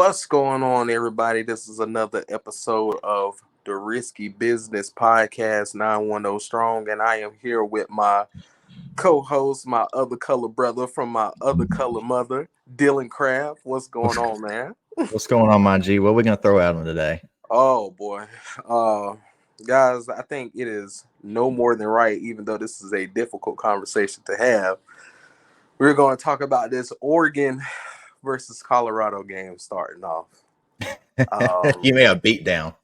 What's going on, everybody? This is another episode of the Risky Business Podcast 910 Strong, and I am here with my co-host, my other color brother from my other color mother, Dylan Craft. What's going on, man? What's going on, my G? What are we going to throw at him today? Oh, boy. Guys, I think it is no more than right, even though this is a difficult conversation to have. We're going to talk about this Oregon versus Colorado game starting off. You made a beatdown.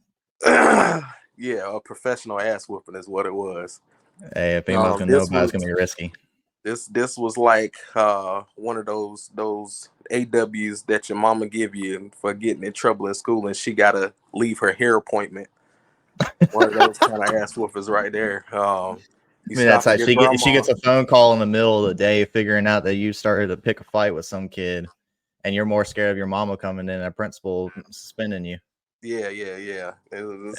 Yeah, a professional ass whooping is what it was. Hey, if anybody's going to know about it, it's going to be risky. This was like one of those AWs that your mama give you for getting in trouble in school and she got to leave her hair appointment. One of those kind of ass whoopers right there. That's like she gets a phone call in the middle of the day figuring out that you started to pick a fight with some kid and you're more scared of your mama coming in and a principal suspending you. Yeah. It was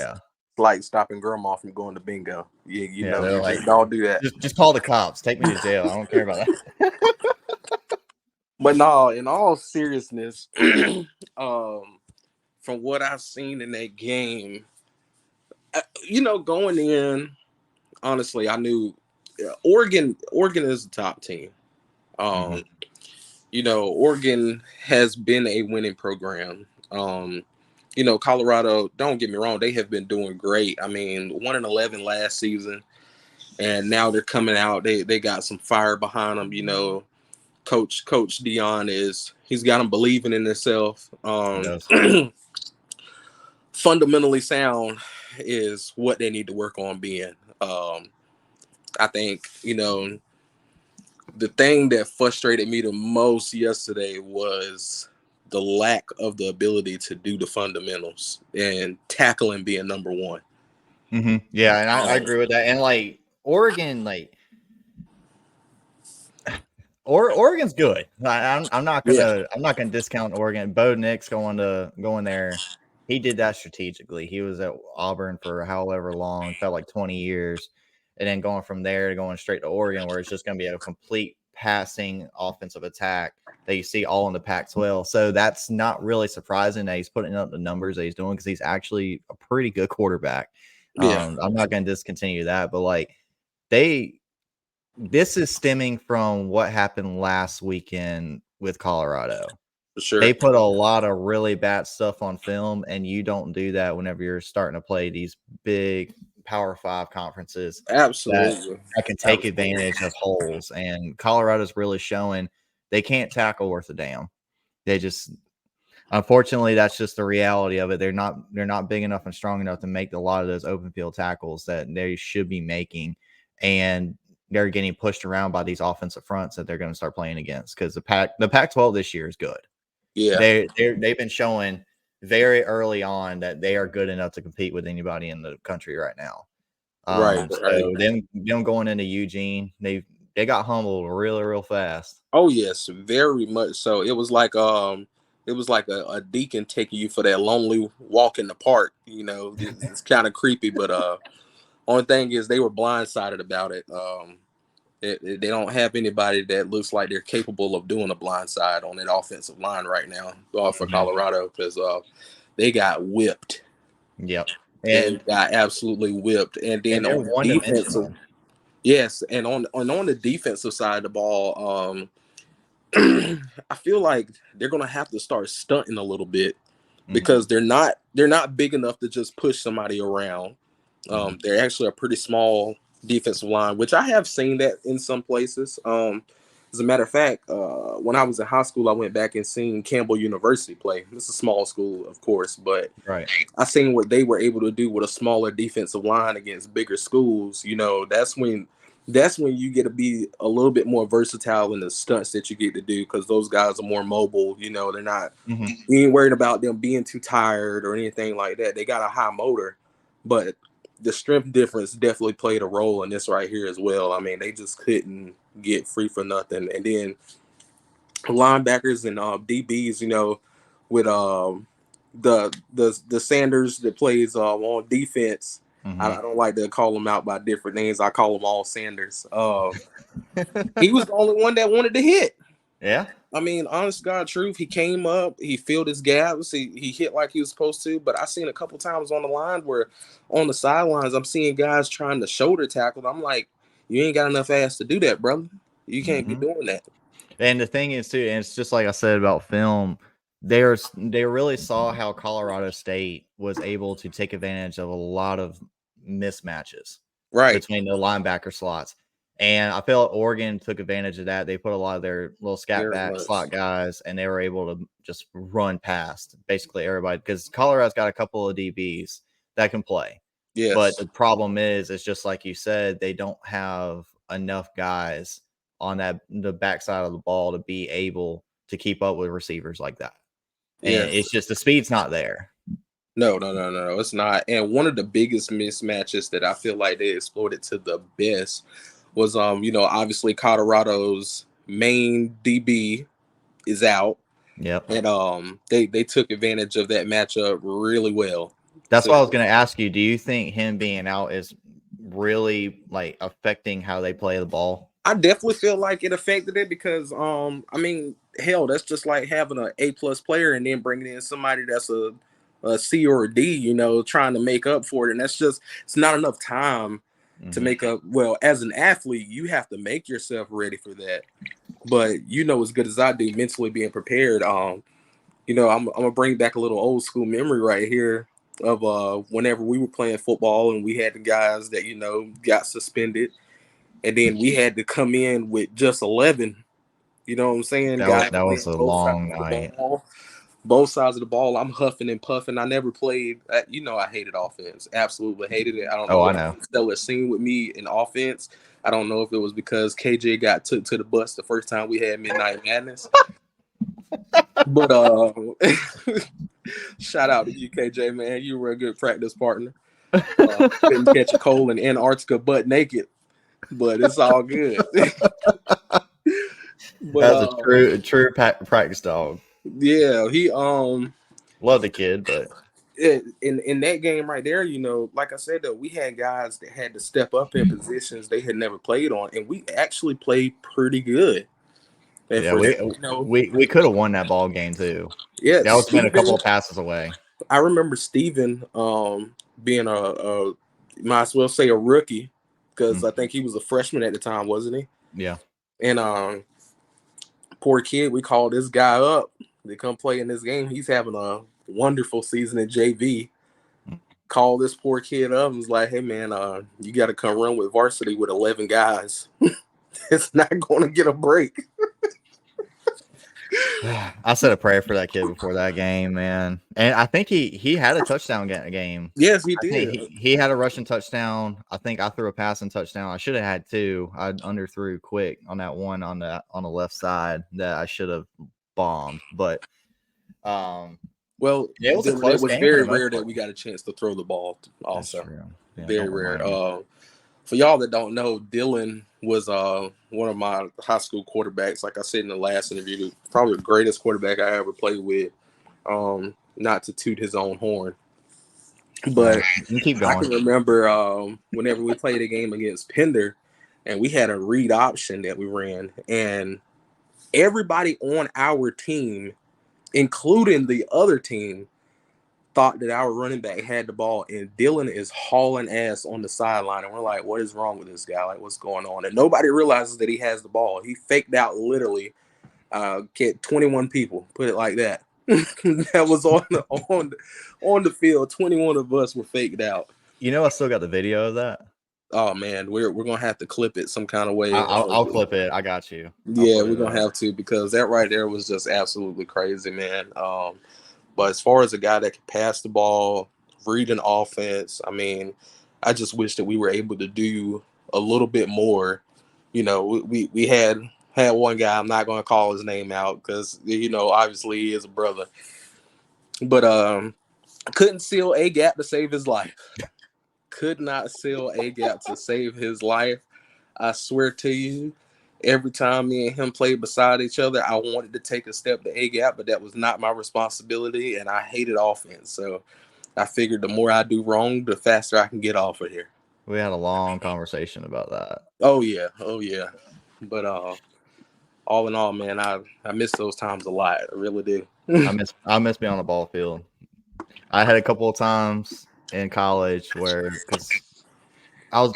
like stopping grandma from going to bingo. You know, like, don't do that. Just call the cops. Take me to jail. I don't care about that. But no, in all seriousness, from what I've seen in that game, going in, honestly, I knew Oregon is the top team. Oregon has been a winning program. Colorado, don't get me wrong, they have been doing great. I mean, 1-11 last season, and now they're coming out. They got some fire behind them. Coach Dion he's got them believing in themselves. Fundamentally sound is what they need to work on being. I think, the thing that frustrated me the most yesterday was the lack of the ability to do the fundamentals and tackling being number one. Mm-hmm. Yeah, and I agree with that. And like Oregon, Oregon's good. I'm not gonna discount Oregon. Bo Nix going there. He did that strategically. He was at Auburn for however long, felt like 20 years, and then going from there to going straight to Oregon, where it's just going to be a complete passing offensive attack that you see all in the Pac-12. So that's not really surprising that he's putting up the numbers that he's doing because he's actually a pretty good quarterback. I'm not going to discontinue that, but this is stemming from what happened last weekend with Colorado. For sure. They put a lot of really bad stuff on film, and you don't do that whenever you're starting to play these big Power 5 conferences. Absolutely. That can take advantage of holes. And Colorado's really showing they can't tackle worth a damn. They just, unfortunately, that's just the reality of it. They're not big enough and strong enough to make a lot of those open field tackles that they should be making. And they're getting pushed around by these offensive fronts that they're going to start playing against because the Pac-12 this year is good. Yeah, they've been showing very early on that they are good enough to compete with anybody in the country right now. So them going into Eugene, they got humbled real fast. Oh yes, very much so. It was like a deacon taking you for that lonely walk in the park. It's kind of creepy, but only thing is they were blindsided about it. They don't have anybody that looks like they're capable of doing a blindside on that offensive line right now for Colorado because they got whipped. Yep. And got absolutely whipped. And then on the defensive, yes, and on the defensive side of the ball, I feel like they're gonna have to start stunting a little bit because they're not big enough to just push somebody around. They're actually a pretty small defensive line, which I have seen that in some places. As a matter of fact, when I was in high school, I went back and seen Campbell University play. This is a small school, of course, but I seen what they were able to do with a smaller defensive line against bigger schools. That's when you get to be a little bit more versatile in the stunts that you get to do because those guys are more mobile. They're not you ain't worried about them being too tired or anything like that. They got a high motor, but the strength difference definitely played a role in this right here as well. I mean, they just couldn't get free for nothing. And then linebackers and DBs, with the Sanders that plays on defense. I don't like to call them out by different names. I call them all Sanders. He was the only one that wanted to hit. Yeah. I mean, honest God truth, he came up, he filled his gaps, he hit like he was supposed to. But I seen a couple times on the line where on the sidelines, I'm seeing guys trying to shoulder tackle. I'm like, you ain't got enough ass to do that, brother. You can't be doing that. And the thing is, too, and it's just like I said about film, they really saw how Colorado State was able to take advantage of a lot of mismatches Right. between the linebacker slots. And I felt Oregon took advantage of that. They put a lot of their little scat Very back much. slot guys, and they were able to just run past basically everybody because Colorado's got a couple of DBs that can play. But Yes. the problem is, it's just like you said, they don't have enough guys on the backside of the ball to be able to keep up with receivers like that. And Yes. it's just the speed's not there. No, it's not. And one of the biggest mismatches that I feel like they exploited to the best was obviously Colorado's main DB is out. Yep. And they took advantage of that matchup really well. That's So what I was going to ask you. Do you think him being out is really like affecting how they play the ball? I definitely feel like it affected it because I mean, hell, that's just like having an A+ player and then bringing in somebody that's a C or a D, trying to make up for it. And it's not enough time to make up. Well, as an athlete, you have to make yourself ready for that. But as good as I do, mentally being prepared. I'm gonna bring back a little old school memory right here of whenever we were playing football and we had the guys that got suspended, and then we had to come in with just 11. You know what I'm saying? Guys That was playing a both sides long of the night. ball. Both sides of the ball. I'm huffing and puffing. I never played. I hated offense. Absolutely hated it. I don't know Oh, I what know. Stellar seen with me in offense. I don't know if it was because KJ got took to the bus the first time we had Midnight Madness. But shout out to you, KJ, man. You were a good practice partner. Couldn't catch a cold in Antarctica butt naked, but it's all good. But That's a true practice dog. yeah, he Love the kid, but in that game right there, like I said, though, we had guys that had to step up in positions they had never played on, and we actually played pretty good. And yeah, for that, we could have won that ball game too. yeah, That was been a couple Steven, of passes away. I remember Steven being might as well say a rookie because I think he was a freshman at the time, wasn't he? Yeah. And poor kid, we called this guy up to come play in this game. He's having a wonderful season at JV. Call this poor kid up and was like, "Hey man, you got to come run with varsity with 11 guys. It's not going to get a break." I said a prayer for that kid before that game, man. And I think he had a touchdown game. Yes, he I think did. he had a rushing touchdown. I think I threw a passing touchdown. I should have had two. I underthrew quick on that one on the left side that I should have bombed. But Well, yeah, it was a it close was game for very the most rare that part. we got a chance to throw the ball. That's Also, true. Yeah, very don't rare. remind me. For y'all that don't know, Dylan was one of my high school quarterbacks. Like I said in the last interview, probably the greatest quarterback I ever played with. Not to toot his own horn, but You keep I going. can remember whenever we played a game against Pender, and we had a read option that we ran, and everybody on our team, including the other team, thought that our running back had the ball, and Dylan is hauling ass on the sideline, and we're like, "What is wrong with this guy? Like, what's going on?" And nobody realizes that he has the ball. He faked out literally, 21 people. Put it like that. That was on the field. 21 of us were faked out. You know, I still got the video of that. Oh man, we're gonna have to clip it some kind of way. I'll clip it. I got you. I'll Yeah, put we're it gonna up. have to because that right there was just absolutely crazy, man. But as far as a guy that can pass the ball, read an offense, I mean, I just wish that we were able to do a little bit more. We had one guy. I'm not gonna call his name out because obviously he is a brother, but couldn't seal a gap to save his life. Could not seal a gap to save his life. I swear to you, every time me and him played beside each other, I wanted to take a step to A gap, but that was not my responsibility, and I hated offense. So I figured the more I do wrong, the faster I can get off of here. We had a long conversation about that. Oh yeah. But all in all, man, I miss those times a lot. I really do. I miss being on the ball field. I had a couple of times in college where, because I was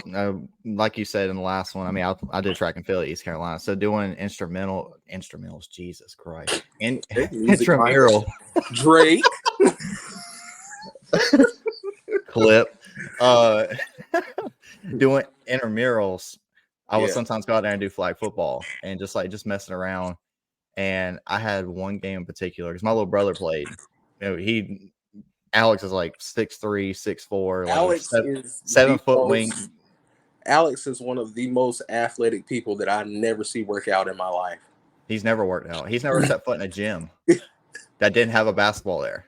like you said in the last one. I mean, I did track and field at East Carolina, so doing instrumentals. Jesus Christ, intramural Drake clip, doing intramurals. I would sometimes go out there and do flag football and just messing around. And I had one game in particular because my little brother played. Alex is like 6'3", 6'4", like Alex is 7-foot wing. Alex is one of the most athletic people that I never see work out in my life. He's never worked out. He's never set foot in a gym that didn't have a basketball there.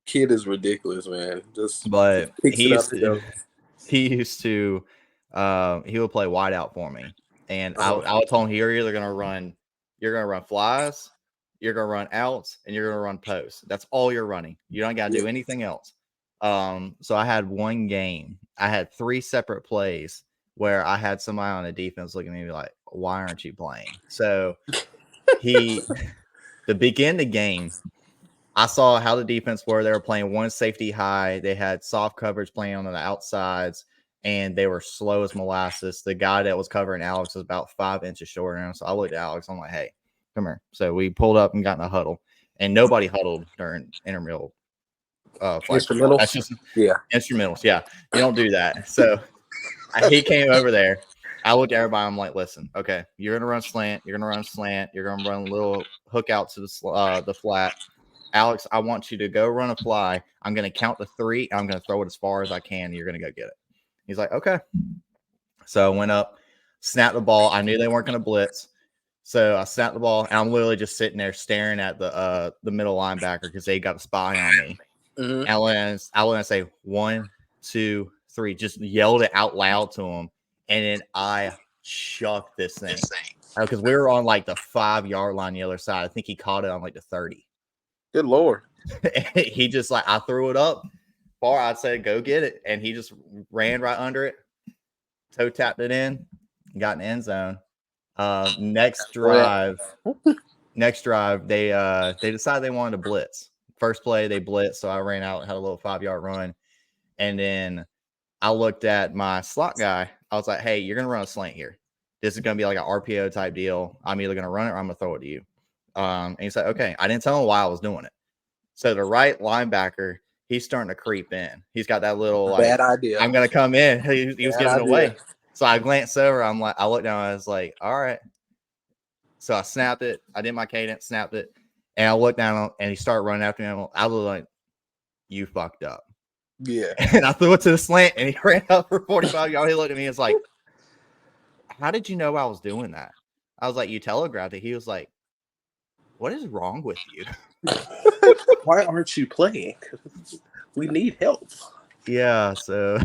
Kid is ridiculous, man. But he used to he would play wide out for me, and I would tell him, you're either gonna run flies, you're gonna run outs, and you're gonna run posts. That's all you're running. You don't gotta do anything else. So I had one game. I had 3 separate plays where I had somebody on the defense looking at me like, why aren't you playing? So to begin the game, I saw how the defense were. They were playing one safety high. They had soft coverage playing on the outsides, and they were slow as molasses. The guy that was covering Alex was about 5 inches shorter than him. So I looked at Alex. I'm like, hey, come here. So we pulled up and got in a huddle, and nobody huddled during intramural. Instrumentals. That's just instrumentals. Yeah, you don't do that. So he came over there. I looked at everybody. I'm like, listen, okay, you're gonna run slant. You're gonna run slant. You're gonna run a little hook out to the flat. Alex, I want you to go run a fly. I'm gonna count to 3. And I'm gonna throw it as far as I can. And you're gonna go get it. He's like, okay. So I went up, snapped the ball. I knew they weren't gonna blitz. So I snapped the ball, and I'm literally just sitting there staring at the middle linebacker because they got a spy on me. Mm-hmm. I went and say 1, 2, 3, just yelled it out loud to him, and then I shucked this thing because we were on like the 5-yard line the other side. I think he caught it on like the 30. Good Lord. He just like, I threw it up far. I said, go get it. And he just ran right under it, toe tapped it in, got in the end zone. Next drive, they decided they wanted to blitz. First play, they blitzed. So I ran out, had a little 5-yard run. And then I looked at my slot guy. I was like, hey, you're going to run a slant here. This is going to be like an RPO type deal. I'm either going to run it or I'm going to throw it to you. And he said, okay. I didn't tell him why I was doing it. So the right linebacker, he's starting to creep in. He's got that little like, bad idea. I'm going to come in. He was giving it away. So I glanced over. I looked down. I was like, all right. So I snapped it. I did my cadence, snapped it. And I looked down and he started running after me. I was like, you fucked up. Yeah. And I threw it to the slant and he ran up for 45 yards. He looked at me and was like, how did you know I was doing that? I was like, you telegraphed it. He was like, what is wrong with you? Why aren't you playing? We need help. Yeah. So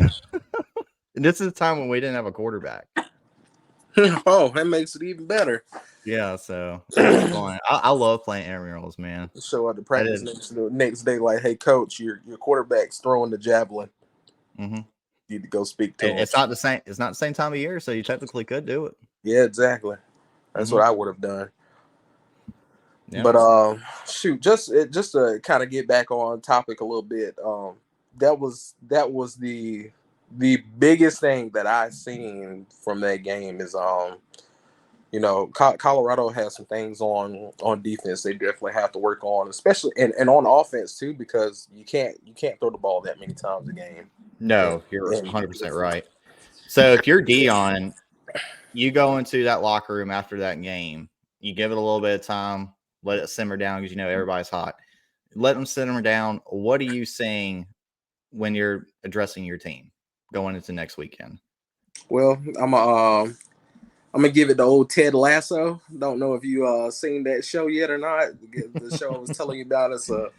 this is the time when we didn't have a quarterback. Oh, that makes it even better. Yeah, so I love playing intramurals, man. Show up to practice next day, like, hey, coach, your quarterback's throwing the javelin. Mm-hmm. You need to go speak to him. It's not the same. It's not the same time of year, so you technically could do it. Yeah, exactly. That's what I would have done. Yeah. But shoot, just to kind of get back on topic a little bit, that was the biggest thing that I seen from that game is Colorado has some things on defense they definitely have to work on, especially and on offense too, because you can't throw the ball that many times a game. No, you're 100% right. So if you're Dion, you go into that locker room after that game, you give it a little bit of time, let it simmer down because everybody's hot. Let them simmer down. What are you saying when you're addressing your team going into next weekend? Well, I'm gonna give it the old Ted Lasso. Don't know if you seen that show yet or not. The show I was telling you about is a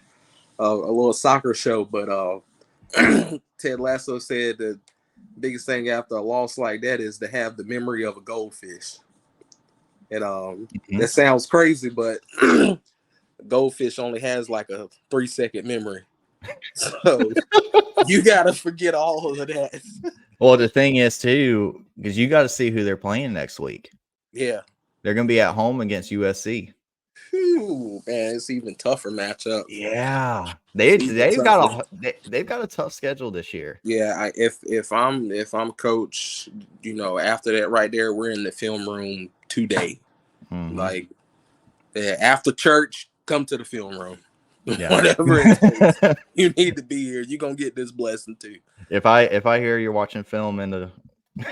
little soccer show, but Ted Lasso said the biggest thing after a loss like that is to have the memory of a goldfish. And that sounds crazy, but goldfish only has like a 3-second memory. So you gotta forget all of that. Well, the thing is too, because you got to see who they're playing next week. Yeah. They're going to be at home against USC. Whew, man, it's even tougher matchup. Yeah, It's even tougher. they've got a tough schedule this year. Yeah, if I'm coach, after that right there, we're in the film room today. Mm-hmm. Like, after church, come to the film room. Yeah. Whatever it takes, you need to be here. You're gonna get this blessing too. If I hear you're watching film and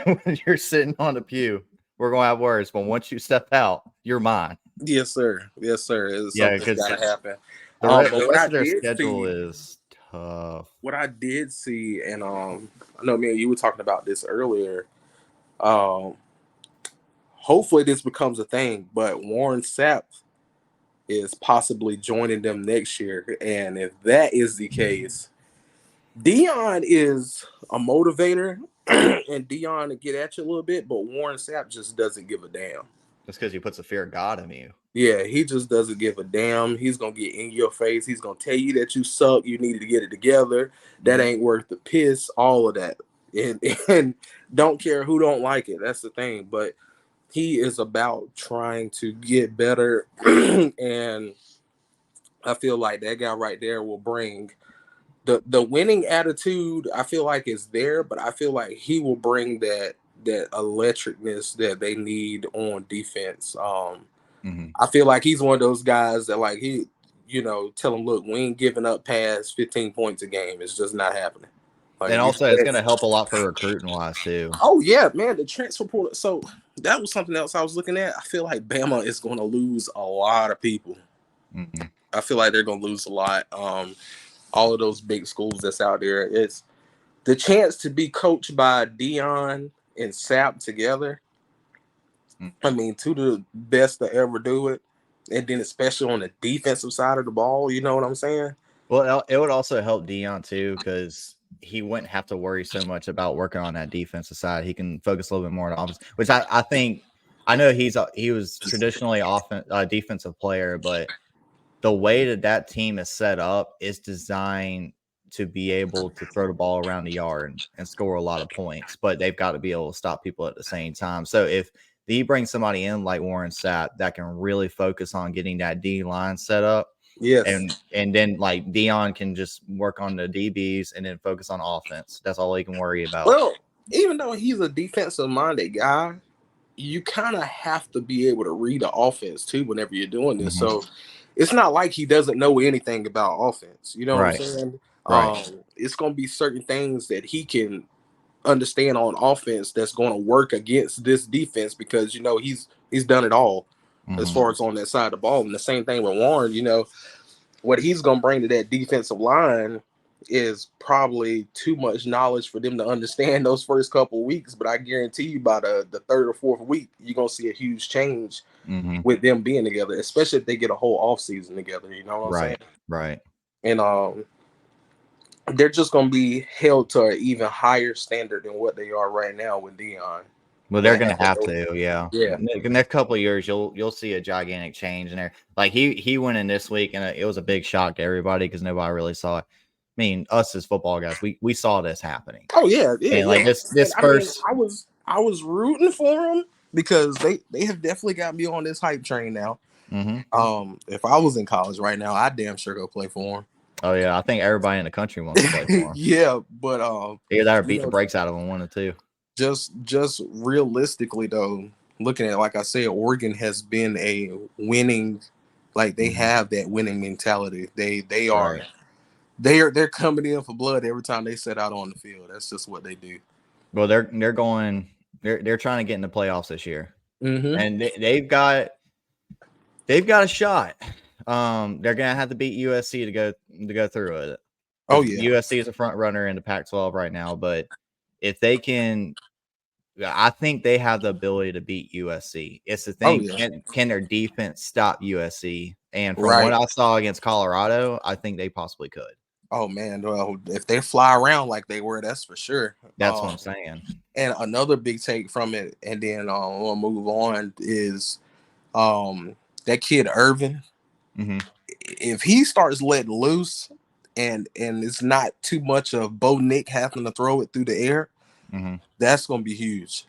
when you're sitting on the pew, we're gonna have words. But once you step out, you're mine. Yes, sir. Yes, sir. It's Yeah, something's because gotta happen. the But rest of their schedule is tough. what I did see, and I know, man, you were talking about this earlier. Um, hopefully this becomes a thing, but Warren Sapp is possibly joining them next year, and if that is the case, Dion is a motivator, and Dion to get at you a little bit, but Warren Sapp just doesn't give a damn. Just because he puts the fear of God in you. Yeah, he just doesn't give a damn. He's gonna get in your face. He's gonna tell you that you suck. You needed to get it together. That ain't worth the piss. All of that, and don't care who don't like it. That's the thing. But he is about trying to get better, and I feel like that guy right there will bring the winning attitude. I feel like is there, but I feel like he will bring that electricness that they need on defense. I feel like he's one of those guys that like tell him, look, we ain't giving up past 15 points a game. It's just not happening. Like, And also, it's going to help a lot for recruiting wise too. Oh yeah, man, the transfer portal. So that was something else I was looking at. I feel like Bama is going to lose a lot of people. Mm-hmm. I feel like they're going to lose a lot. All of those big schools that's out there. It's the chance to be coached by Dion and Sapp together. I mean, two of the best to ever do it. And then especially on the defensive side of the ball, you know what I'm saying? Well, it would also help Dion too because he wouldn't have to worry so much about working on that defensive side. He can focus a little bit more on offense, which I think I know he was traditionally defensive player, but the way that team is set up is designed to be able to throw the ball around the yard and score a lot of points, but they've got to be able to stop people at the same time. So if he brings somebody in like Warren Sapp that can really focus on getting that D line set up, yes, and then like Dion can just work on the DBs and then focus on offense. That's all he can worry about. Well, even though he's a defensive minded guy, you kind of have to be able to read the offense too whenever you're doing this. Mm-hmm. So it's not like he doesn't know anything about offense. You know right. what I'm saying? Right. It's going to be certain things that he can understand on offense that's going to work against this defense because he's done it all as far as on that side of the ball. And the same thing with Warren. What he's going to bring to that defensive line is probably too much knowledge for them to understand those first couple of weeks. But I guarantee you by the third or fourth week, you're going to see a huge change with them being together, especially if they get a whole off season together. You know what I'm saying? Right. And they're just going to be held to an even higher standard than what they are right now with Dion. Well, they're going to have to, yeah. Yeah. The next couple of years, you'll see a gigantic change in there. Like he went in this week, and it was a big shock to everybody because nobody really saw it. I mean, us as football guys, we saw this happening. Oh yeah, and like this first, I was rooting for them because they have definitely got me on this hype train now. If I was in college right now, I'd damn sure go play for them. Oh yeah, I think everybody in the country wants to play for them. Yeah, but either that or beat the brakes out of them, one or two. Just realistically though, looking at it, like I said, Oregon has been a winning, like they have that winning mentality. They are they're coming in for blood every time they set out on the field. That's just what they do. Well, they're trying to get in the playoffs this year, and they've got a shot. They're gonna have to beat USC to go through it. Oh yeah, USC is a front runner in the Pac-12 right now, but if they can, I think they have the ability to beat USC. It's the thing. Can their defense stop USC? And from what I saw against Colorado, I think they possibly could. Oh man, well, if they fly around like they were, that's for sure. That's what I'm saying. And another big take from it, and then we'll move on, is that kid Irvin. If he starts letting loose, and it's not too much of Bo Nick having to throw it through the air, that's gonna be huge.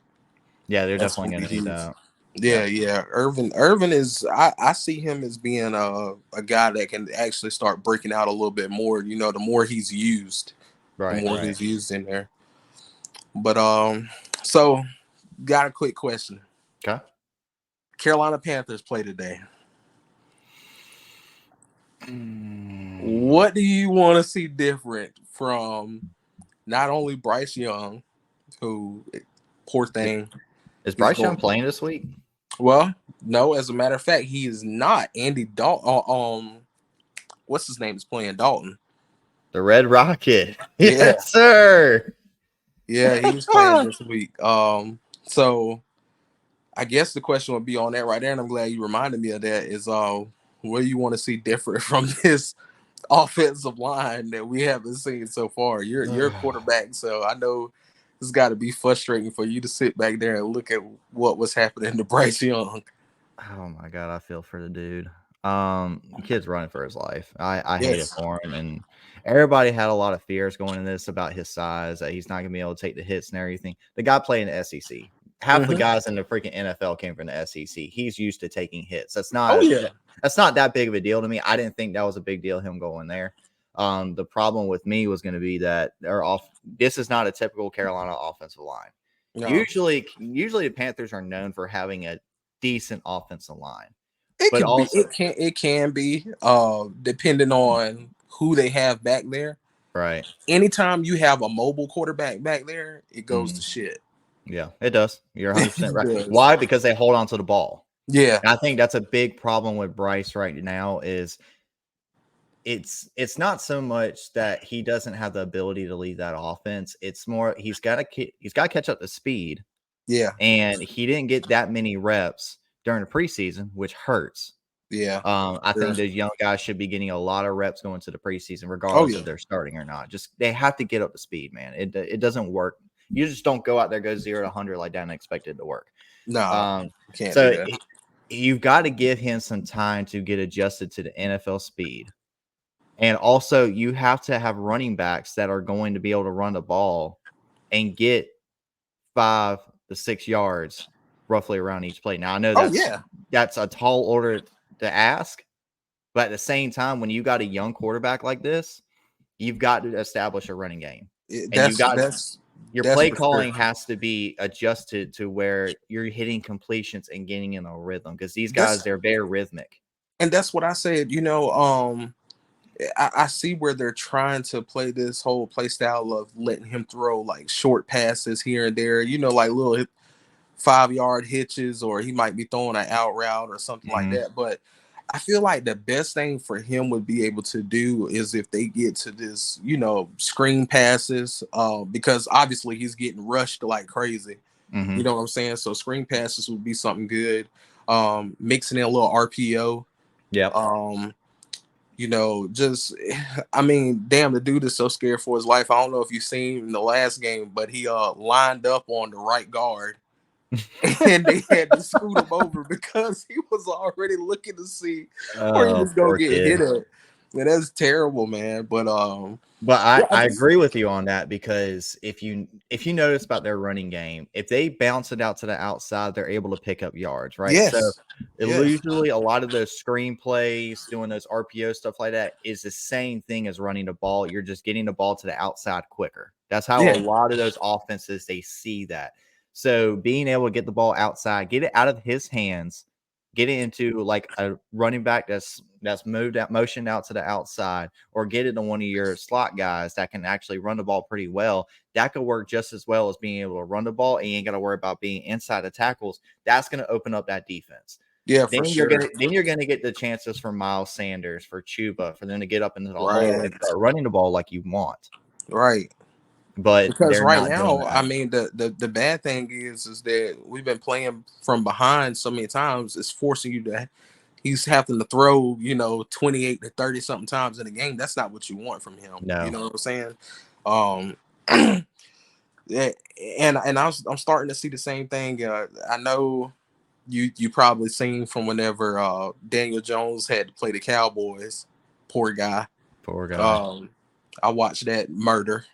Yeah, they're definitely gonna need that. Yeah. Irvin is. I see him as being a guy that can actually start breaking out a little bit more. You know, the more he's used, Right. he's used in there. But so got a quick question. Okay. Carolina Panthers play today. Mm. What do you want to see different from not only Bryce Young, who poor thing, Is he's Bryce Young going. playing this week? Well, no, as a matter of fact, he is not. Andy Dalton. What's his name is playing Dalton. The Red Rocket. Yeah, Yes, sir. yeah, he's playing this week. So I guess the question would be on that right there, and I'm glad you reminded me of that. Is what do you want to see different from this offensive line that we haven't seen so far? You're a quarterback, so I know it's got to be frustrating for you to sit back there and look at what was happening to Bryce Young. Oh my god, I feel for the dude. The kid's running for his life. I hate it Yes. for him, and everybody had a lot of fears going into this about his size, that he's not gonna be able to take the hits and everything. The guy played in the SEC. Half the guys in the freaking NFL came from the SEC. He's used to taking hits. Oh yeah. That's not that big of a deal to me. I didn't think that was a big deal, him going there. The problem with me was going to be that this is not a typical Carolina offensive line. No. Usually the Panthers are known for having a decent offensive line. It can be. It can be. Depending on who they have back there. Right. Anytime you have a mobile quarterback back there, it goes to shit. Yeah, it does. You're 100% right. Why? Because they hold on to the ball. Yeah. And I think that's a big problem with Bryce right now. Is it's not so much that he doesn't have the ability to lead that offense. It's more he's got to catch up to speed. Yeah. And he didn't get that many reps during the preseason, which hurts. Yeah. I think the young guys should be getting a lot of reps going to the preseason, regardless if they're starting or not. Just they have to get up to speed, man. It doesn't work. You just don't go out there, go 0 to 100 like that and expect it to work. No, can't so do that. You've got to give him some time to get adjusted to the NFL speed. And also, you have to have running backs that are going to be able to run the ball and get 5 to 6 yards roughly around each play. Now, I know that's a tall order to ask, but at the same time, when you got a young quarterback like this, you've got to establish a running game. Your play calling has to be adjusted to where you're hitting completions and getting in a rhythm, because these guys, they're very rhythmic. And that's what I said. You know, I see where they're trying to play this whole play style of letting him throw like short passes here and there, you know, like little 5-yard hitches, or he might be throwing an out route or something like that. But I feel like the best thing for him would be able to do is if they get to this, you know, screen passes, because obviously he's getting rushed like crazy. You know what I'm saying? So screen passes would be something good. Mixing in a little RPO. Yeah. You know, just, I mean, damn, the dude is so scared for his life. I don't know if you've seen in the last game, but he lined up on the right guard and they had to scoot him over because he was already looking to see where he was gonna get hit at. And that's terrible, man. But I agree with you on that, because if you notice about their running game, if they bounce it out to the outside, they're able to pick up yards, right? Yes. So usually a lot of those screen plays, doing those RPO stuff like that, is the same thing as running the ball. You're just getting the ball to the outside quicker. That's how a lot of those offenses, they see that. So being able to get the ball outside, get it out of his hands, get it into like a running back that's motioned out to the outside, or get it to one of your slot guys that can actually run the ball pretty well. That could work just as well as being able to run the ball, and you ain't got to worry about being inside the tackles. That's going to open up that defense. Yeah, then you're gonna get the chances for Miles Sanders, for Chuba, for them to get up into the hole and start running the ball like you want. Right. But because right now, I mean, the bad thing is that we've been playing from behind so many times. It's forcing you to. He's having to throw, you know, 28 to 30 something times in a game. That's not what you want from him. No. You know what I'm saying? Yeah, and I'm starting to see the same thing. I know you probably seen from whenever Daniel Jones had to play the Cowboys. Poor guy. I watched that murder.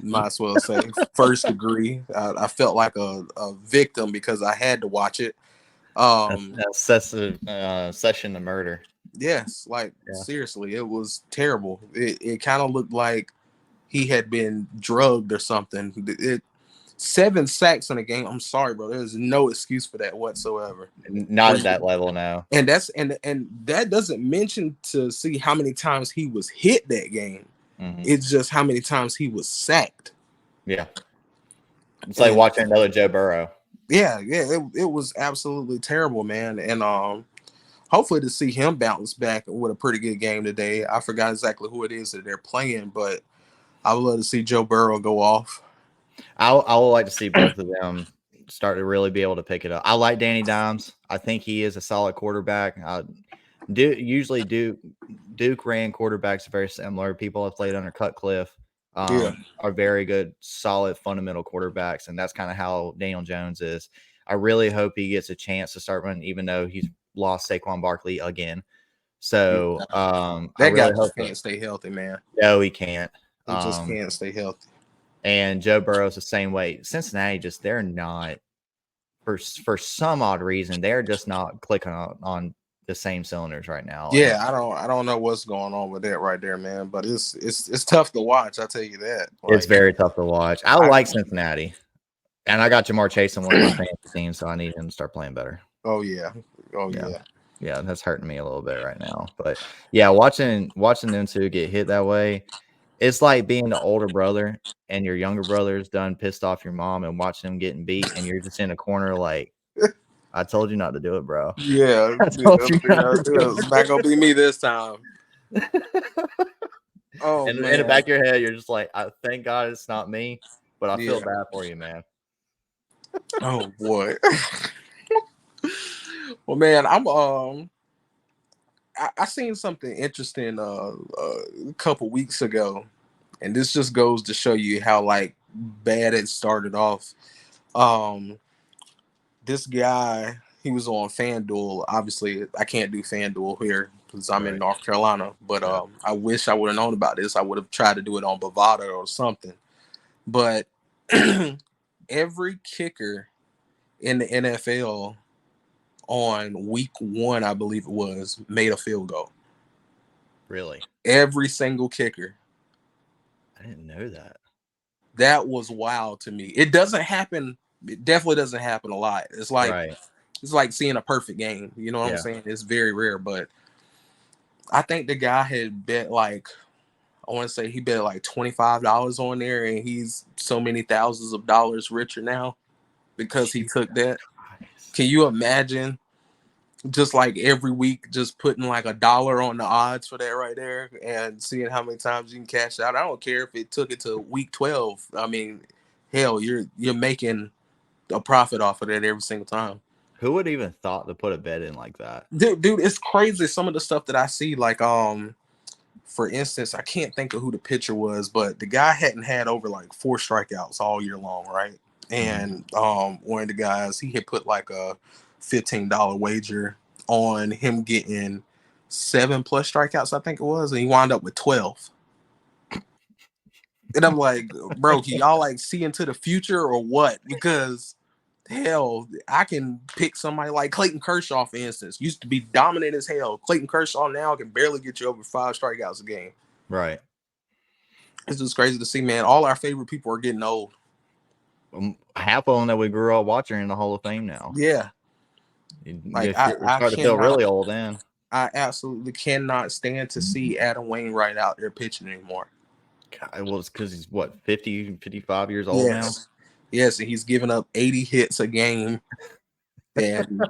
Might as well say first degree. I felt like a victim because I had to watch it. Session to murder. Yes, like seriously, it was terrible. It kind of looked like he had been drugged or something. 7 sacks in a game. I'm sorry, bro. There's no excuse for that whatsoever. Not at that level now. And that's and that doesn't mention to see how many times he was hit that game. It's just how many times he was sacked. Yeah. It's like watching another Joe Burrow. Yeah, it was absolutely terrible, man. And hopefully to see him bounce back with a pretty good game today. I forgot exactly who it is that they're playing, but I would love to see Joe Burrow go off. I would like to see both of them start to really be able to pick it up. I like Danny Dimes. I think he is a solid quarterback. Usually Duke ran quarterbacks very similar. People have played under Cutcliffe are very good, solid, fundamental quarterbacks, and that's kind of how Daniel Jones is. I really hope he gets a chance to start running, even though he's lost Saquon Barkley again. So that guy just can't stay healthy, man. No, he can't. He just can't stay healthy. And Joe Burrow's the same way. Cincinnati they're not for some odd reason they're just not clicking on the same cylinders right now. Yeah, I don't know what's going on with that right there, man. But it's tough to watch. I tell you that. It's very tough to watch. I like Cincinnati, and I got Jamar Chase on one of my fantasy teams, so I need him to start playing better. Oh yeah. Yeah, that's hurting me a little bit right now. But yeah, watching them two get hit that way, it's like being the older brother and your younger brother's done pissed off your mom and watching them getting beat, and you're just in a corner like, I told you not to do it, bro. Yeah, it's not gonna be me this time. Oh, man. In the back of your head, you're just like, thank God it's not me, but I feel bad for you, man. Oh boy. Well, man, I seen something interesting a couple weeks ago, and this just goes to show you how like bad it started off. This guy, he was on FanDuel. Obviously, I can't do FanDuel here because I'm in North Carolina, but I wish I would have known about this. I would have tried to do it on Bovada or something. But every kicker in the NFL on week 1, I believe it was, made a field goal. Really? Every single kicker. I didn't know that. That was wild to me. It doesn't happen. It definitely doesn't happen a lot. It's like it's like seeing a perfect game. You know what I'm saying? It's very rare. But I think the guy had bet like, I want to say he bet like $25 on there, and he's so many thousands of dollars richer now because he took that. Can you imagine just like every week just putting like $1 on the odds for that right there and seeing how many times you can cash out? I don't care if it took it to week 12. I mean, hell, you're making a profit off of that every single time. Who would even thought to put a bet in like that? Dude, it's crazy. Some of the stuff that I see, like for instance, I can't think of who the pitcher was, but the guy hadn't had over like 4 strikeouts all year long, right? And one of the guys, he had put like a $15 wager on him getting 7+ strikeouts, I think it was, and he wound up with 12. And I'm like, bro, can y'all like see into the future or what? Because hell, I can pick somebody like Clayton Kershaw, for instance. Used to be dominant as hell. Clayton Kershaw now can barely get you over 5 strikeouts a game. Right. It's just crazy to see, man. All our favorite people are getting old. Half of them that we grew up watching in the Hall of Fame now. Yeah. Like I start to feel really old then. I absolutely cannot stand to see Adam Wainwright out there pitching anymore. God, well, it's because he's what, 50, 55 years old now? Yes, and he's giving up 80 hits a game. And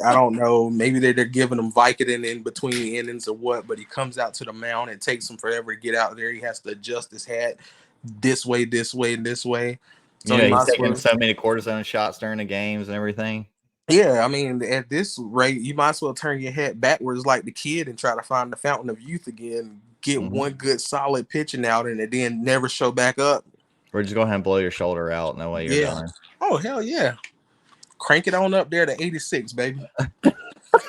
I don't know, maybe they're giving him Vicodin in between innings or what, but he comes out to the mound. It takes him forever to get out there. He has to adjust his hat this way, and this way. So he's taking so many cortisone shots during the games and everything. Yeah, I mean, at this rate, you might as well turn your head backwards like the kid and try to find the fountain of youth again, get one good solid pitching out, and it then never show back up. Or just go ahead and blow your shoulder out. No way you're done. Oh, hell yeah. Crank it on up there to 86, baby.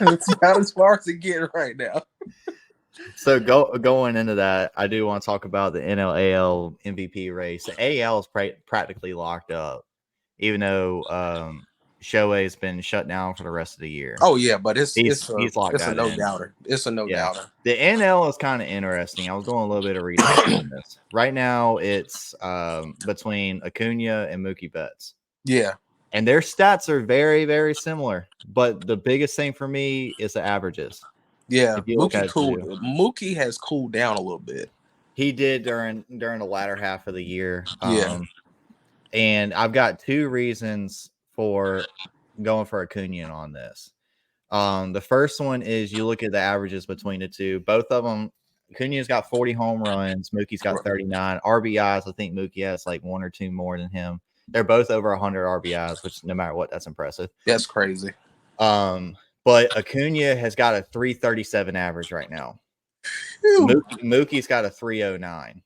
It's about as far as it gets right now. So going into that, I do want to talk about the NL MVP race. The AL is practically locked up, even though Shohei's been shut down for the rest of the year. Oh yeah, but He's locked it's a that no in. doubter. It's a no Yeah. doubter. The NL is kind of interesting. I was doing a little bit of research on this. Right now, it's between Acuna and Mookie Betts. Yeah. And their stats are very, very similar. But the biggest thing for me is the averages. Yeah, If you look at Mookie has cooled down a little bit. He did during the latter half of the year. Yeah. And I've got two reasons for going for Acuna on this. The first one is you look at the averages between the two. Both of them, Acuna's got 40 home runs. Mookie's got 39 RBIs. I think Mookie has like one or two more than him. They're both over 100 RBIs, which no matter what, that's impressive. That's crazy. But Acuna has got a 337 average right now. Mookie's got a 309.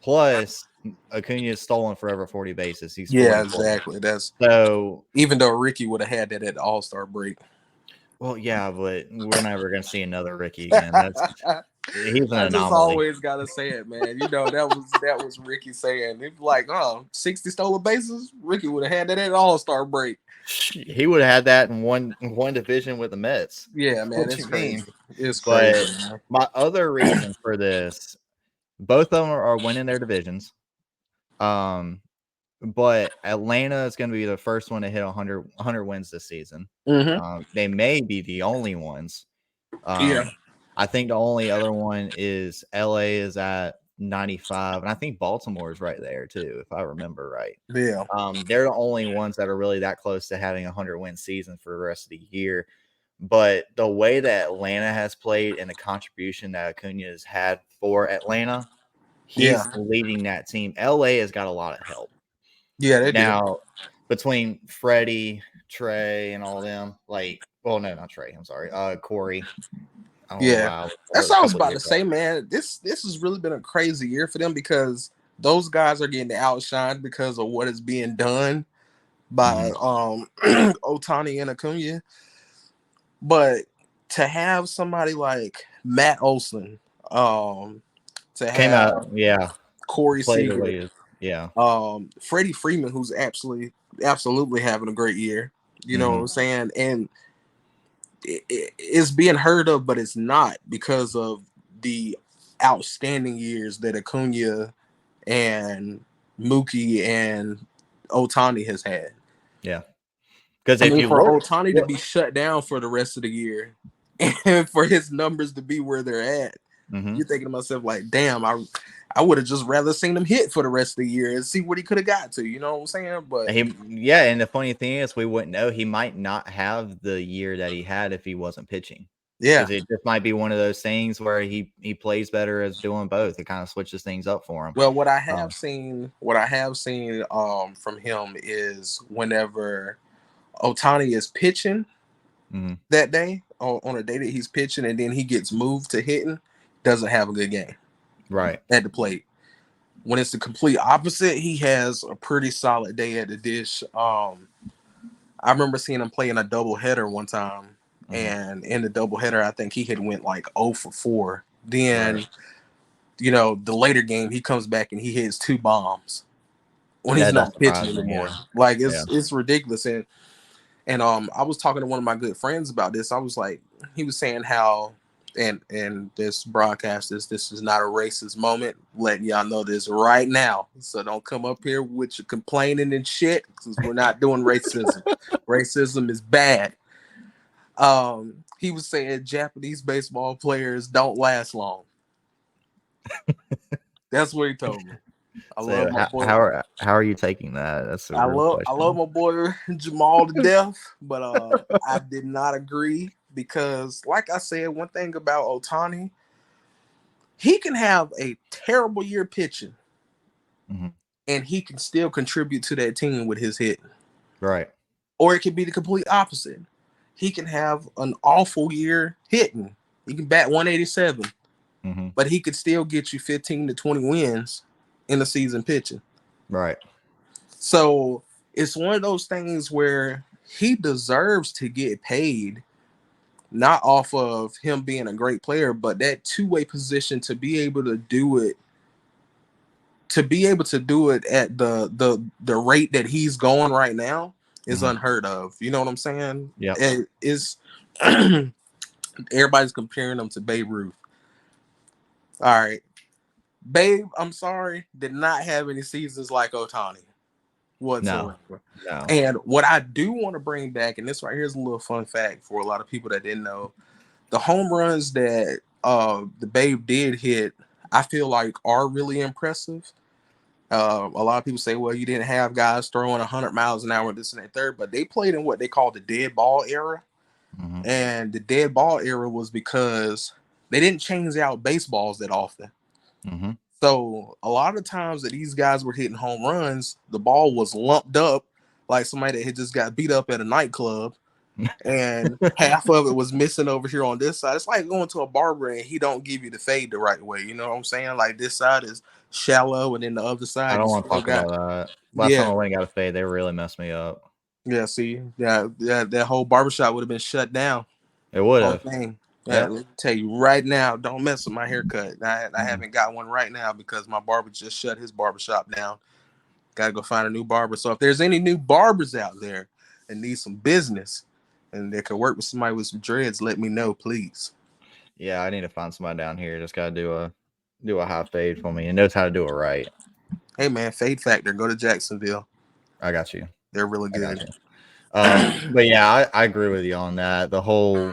Plus, Acuna is stolen for over 40 bases. He's exactly. That's so. Even though Ricky would have had that at the All-Star break. Well, yeah, but we're never going to see another Ricky again. He's an anomaly. Just always got to say it, man. You know, that was Ricky saying. It's like, 60 stolen bases. Ricky would have had that at the All-Star break. He would have had that in one division with the Mets. Yeah, man, it's crazy. It's crazy. But my other reason for this, both of them are winning their divisions. But Atlanta is going to be the first one to hit 100 wins this season. Mm-hmm. They may be the only ones. I think the only other one is LA is at 95, and I think Baltimore is right there too, if I remember right. Yeah. They're the only ones that are really that close to having a 100-win season for the rest of the year. But the way that Atlanta has played and the contribution that Acuna has had for Atlanta, he's leading that team. LA has got a lot of help. Yeah, they do. Between Freddie, Trey, and all of them, not Trey. I'm sorry, Corey. That's what I was about to say, man. This has really been a crazy year for them because those guys are getting outshined because of what is being done by Ohtani and Acuna. But to have somebody like Matt Olson, to have Corey Seager, Freddie Freeman, who's absolutely having a great year. You know what I'm saying? And it's being heard of, but it's not because of the outstanding years that Acuna and Mookie and Ohtani has had. Yeah. Because Ohtani to be shut down for the rest of the year and for his numbers to be where they're at, you're thinking to myself, like, damn, I would have just rather seen him hit for the rest of the year and see what he could have got to. You know what I'm saying? But and the funny thing is, we wouldn't know. He might not have the year that he had if he wasn't pitching. Yeah, it just might be one of those things where he plays better as doing both. It kind of switches things up for him. Well, what I have seen from him is whenever Ohtani is pitching that day, on a day that he's pitching, and then he gets moved to hitting, doesn't have a good game. Right. At the plate. When it's the complete opposite, he has a pretty solid day at the dish. I remember seeing him play in a doubleheader one time, and in the doubleheader, I think he had went like 0 for 4. Then, the later game, he comes back and he hits 2 bombs when he's not pitching anymore. Yeah. Like it's ridiculous. And I was talking to one of my good friends about this. I was like, he was saying how. And this broadcast this is not a racist moment, letting y'all know this right now. So don't come up here with your complaining and shit, because we're not doing racism. Racism is bad. He was saying Japanese baseball players don't last long. That's what he told me. I love my boy. How are you taking that? That's I love my boy Jamal to death, but I did not agree. Because, like I said, one thing about Ohtani, he can have a terrible year pitching, and he can still contribute to that team with his hitting. Right. Or it could be the complete opposite. He can have an awful year hitting. He can bat 187, but he could still get you 15 to 20 wins in the season pitching. Right. So it's one of those things where he deserves to get paid. Not off of him being a great player, but that two-way position to be able to do it at the rate that he's going right now, is unheard of. You know what I'm saying? Yeah. It is. Everybody's comparing them to Babe Ruth. All right, Babe, I'm sorry, did not have any seasons like Ohtani whatsoever. No. And what I do want to bring back, and this right here is a little fun fact for a lot of people that didn't know, the home runs that the Babe did hit, I feel like are really impressive. A lot of people say, well, you didn't have guys throwing 100 miles an hour, this and that third, but they played in what they call the dead ball era. And the dead ball era was because they didn't change out baseballs that often. So a lot of times that these guys were hitting home runs, the ball was lumped up like somebody that had just got beat up at a nightclub, and half of it was missing over here on this side. It's like going to a barber and he don't give you the fade the right way. You know what I'm saying? Like this side is shallow, and then the other side I don't want to talk about that. Last time I went and got a fade, they really messed me up. Yeah, see, that whole barbershop would have been shut down. It would have. Let me tell you right now, don't mess with my haircut. I haven't got one right now because my barber just shut his barbershop down. Got to go find a new barber. So if there's any new barbers out there and need some business and they could work with somebody with some dreads, let me know, please. Yeah, I need to find somebody down here. Just got to do a high fade for me and knows how to do it right. Hey, man, Fade Factor, go to Jacksonville. I got you. They're really good. But yeah, I agree with you on that. The whole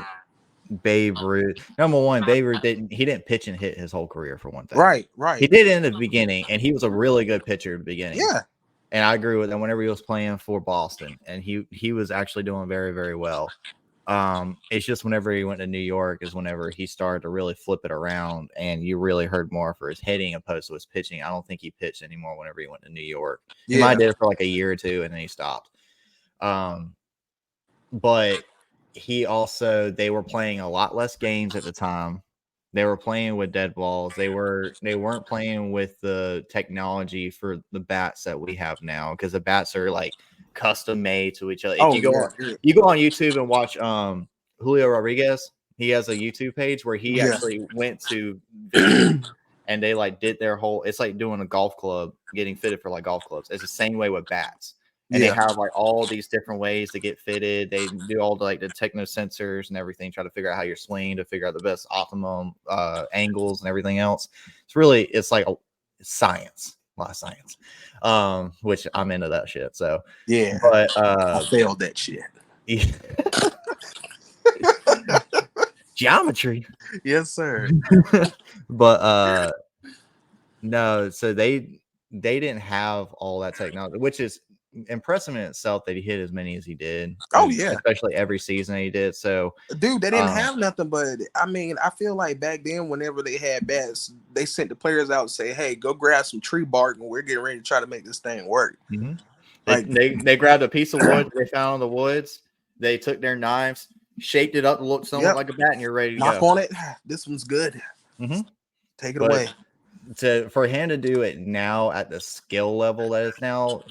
Babe Ruth, number one, Babe Ruth didn't pitch and hit his whole career for one thing. Right. He did in the beginning, and he was a really good pitcher at the beginning. Yeah. And I agree with him whenever he was playing for Boston, and he was actually doing very, very well. It's just whenever he went to New York is whenever he started to really flip it around, and you really heard more for his hitting opposed to his pitching. I don't think he pitched anymore whenever he went to New York. He might have did it for like a year or two, and then he stopped. But they were playing a lot less games at the time. They were playing with dead balls. They weren't playing with the technology for the bats that we have now, because the bats are like custom made to each other. If you go on YouTube and watch Julio Rodriguez, he has a YouTube page where he actually went to and they like did their whole, it's like doing a golf club, getting fitted for like golf clubs. It's the same way with bats. And they have like all these different ways to get fitted. They do all the techno sensors and everything, try to figure out how you're swinging to figure out the best optimum angles and everything else. It's like science, a lot of science, which I'm into that shit. So yeah, but I failed that shit. Geometry, yes, sir. But no, so they didn't have all that technology, which is impressive in itself that he hit as many as he did. Oh yeah, especially every season he did. So dude, they didn't have nothing, but I mean, I feel like back then whenever they had bats, they sent the players out and say, hey, go grab some tree bark and we're getting ready to try to make this thing work. Like they grabbed a piece of wood they found in the woods, they took their knives, shaped it up to look somewhat like a bat, and you're ready to knock on it. This one's good. Take it away. For him to do it now at the skill level that it's now,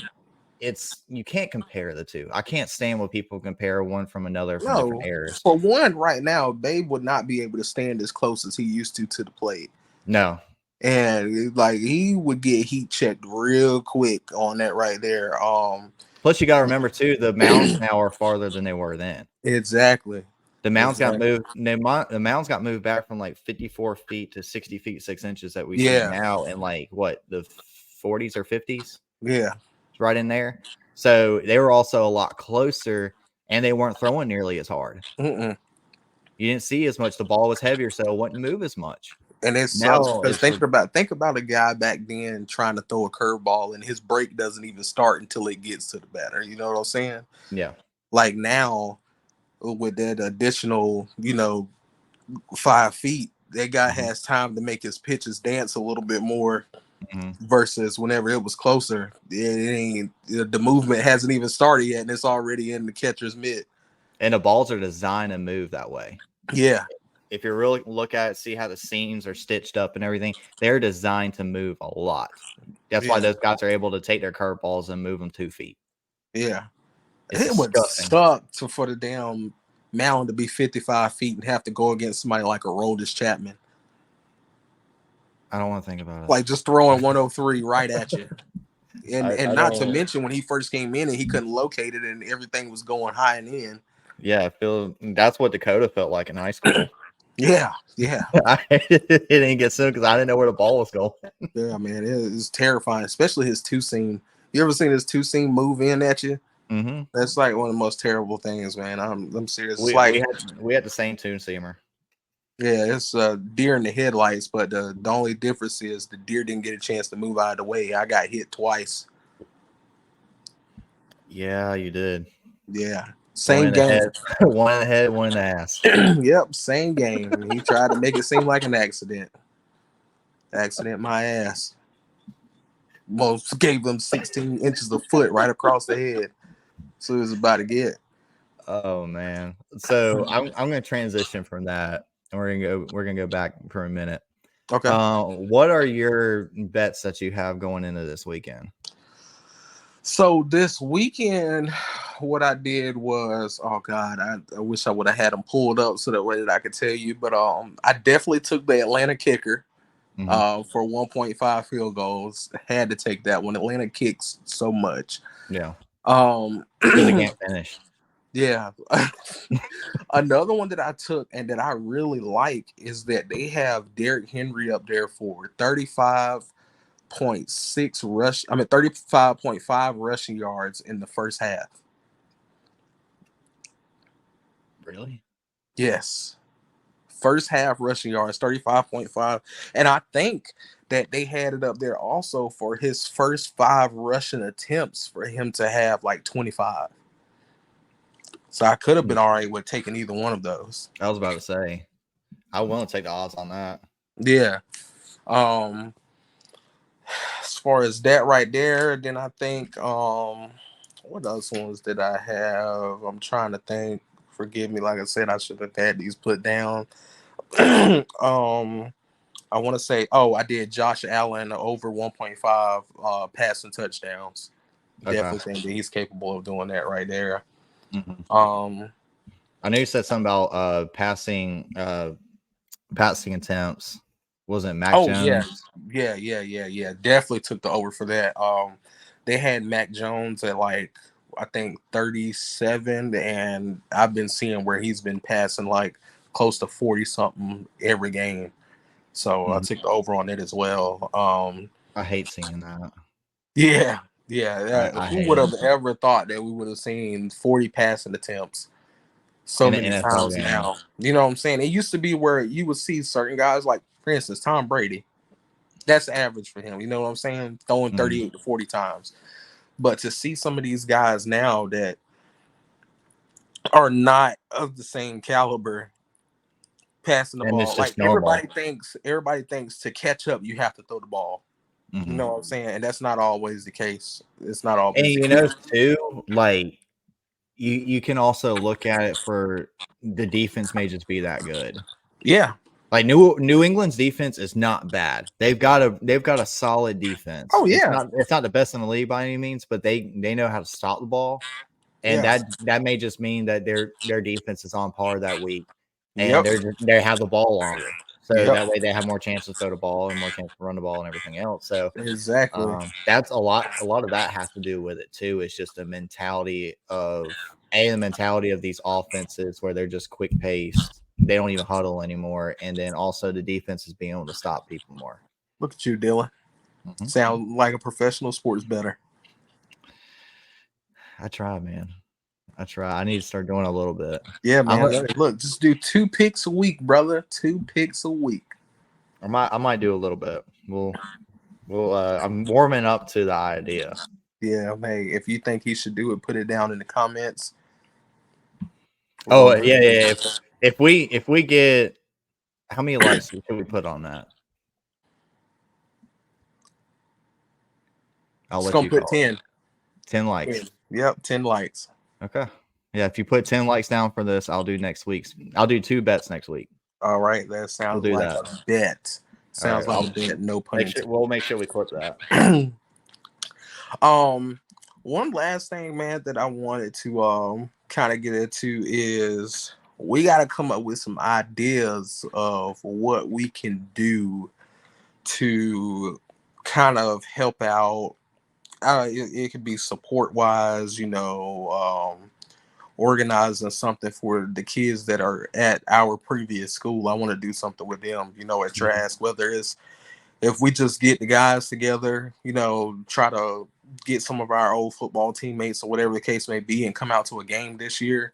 you can't compare the two. I can't stand when people compare one from another from different eras. For one, right now, Babe would not be able to stand as close as he used to the plate. No. And like he would get heat checked real quick on that right there. Plus you gotta remember too, the mounds now are farther than they were then. Exactly. The mounds got moved. The mounds got moved back from like 54 feet to 60 feet 6 inches that we see now in like what, the 40s or 50s. Yeah. Right in there. So they were also a lot closer, and they weren't throwing nearly as hard. You didn't see as much. The ball was heavier, so it wouldn't move as much. And it sucks because think about a guy back then trying to throw a curveball and his break doesn't even start until it gets to the batter. You know what I'm saying? Yeah. Like now with that additional, 5 feet, that guy has time to make his pitches dance a little bit more. Versus whenever it was closer, the movement hasn't even started yet, and it's already in the catcher's mitt. And the balls are designed to move that way. Yeah. If you really look at it, see how the seams are stitched up and everything, they're designed to move a lot. That's why those guys are able to take their curveballs and move them 2 feet. Yeah. It would suck for the damn mound to be 55 feet and have to go against somebody like a Aroldis Chapman. I don't want to think about it. Like just throwing 103 right at you. And I not to don't. mention when he first came in and he couldn't locate it and everything was going high and in. Yeah, I feel that's what Dakota felt like in high school. Yeah. It didn't get soon because I didn't know where the ball was going. Yeah, man, it's terrifying, especially his two seam. You ever seen his two seam move in at you? Mm-hmm. That's like one of the most terrible things, man. I'm serious. It's We like, we had the same tune seamer. yeah, it's deer in the headlights, but the only difference is the deer didn't get a chance to move out of the way. I got hit twice. Yeah, you did. Yeah, One same in the game. head, one in the head, one in the ass. Yep, same game. He tried to make it seem like an accident. Accident, my ass. Most gave him 16 inches of foot right across the head. So he was about to get. Oh man. So I'm gonna transition from that and we're gonna go back for a minute. Okay. What are your bets that you have going into this weekend? So this weekend, what I did was, oh God, I wish I would have had them pulled up so that way that I could tell you. But I definitely took the Atlanta kicker for 1.5 field goals. Had to take that one. Atlanta kicks so much. Yeah. Um, Because they can't finish. yeah. Another one that I took and that I really like is that they have Derrick Henry up there for 35.5 rushing yards in the first half. Really? Yes. First half rushing yards, 35.5. And I think that they had it up there also for his first 5 rushing attempts for him to have like 25. So I could have been all right with taking either one of those. I was about to say, I want to take the odds on that. Yeah. As far as that right there, then I think what else ones did I have? I'm trying to think. Forgive me, like I said, I should have had these put down. I want to say, I did Josh Allen over 1.5 passing touchdowns. Okay. Definitely think that he's capable of doing that right there. Mm-hmm. I know you said something about passing attempts. Wasn't it Mac Jones? Yeah. Definitely took the over for that. They had Mac Jones at like I think 37, and I've been seeing where he's been passing like close to 40 something every game. So I took the over on it as well. I hate seeing that. Yeah. I Who hate would it. have ever thought that we would have seen 40 passing attempts so In an many NFL times game. now? You know what I'm saying? It used to be where you would see certain guys like, for instance, Tom Brady. That's average for him. You know what I'm saying? Throwing 38 to 40 times. But to see some of these guys now that are not of the same caliber passing the And it's ball, like just normal. everybody thinks to catch up, you have to throw the ball. You know what I'm saying? And that's not always the case. It's not And always the you case. know, too, like you can also look at it for the defense may just be that good. Yeah. Like New England's defense is not bad. They've got a solid defense. Oh yeah. It's not the best in the league by any means, but they know how to stop the ball. And Yeah. that may just mean that their defense is on par that week, and Yep. they have the ball longer, so Yep. that way they have more chances to throw the ball and more chance to run the ball and everything else. So Exactly. that's a lot of that has to do with it too. It's just the mentality of these offenses where they're just quick paced. They don't even huddle anymore, and then also the defense is being able to stop people more. Look at you, Dylan. Sound like a professional sports bettor. I try, man. I try. I need to start doing a little bit. Yeah, man. Look, just do 2 picks a week, brother. 2 picks a week. I might do a little bit. I'm warming up to the idea. Yeah, hey, if you think he should do it, put it down in the comments. Oh yeah. If we get how many likes should we put on that? I'll let you put 10. 10 likes. Yep, 10 likes. Okay. Yeah, if you put 10 likes down for this, I'll do next week's. I'll do 2 bets next week. All right, that sounds like a bet. Sounds like a bet. No pun intended. We'll make sure we clip that. One last thing, man, that I wanted to kind of get into is we got to come up with some ideas of what we can do to kind of help out it could be support wise, organizing something for the kids that are at our previous school. I want to do something with them, at Trask, whether it's if we just get the guys together, try to get some of our old football teammates or whatever the case may be and come out to a game this year,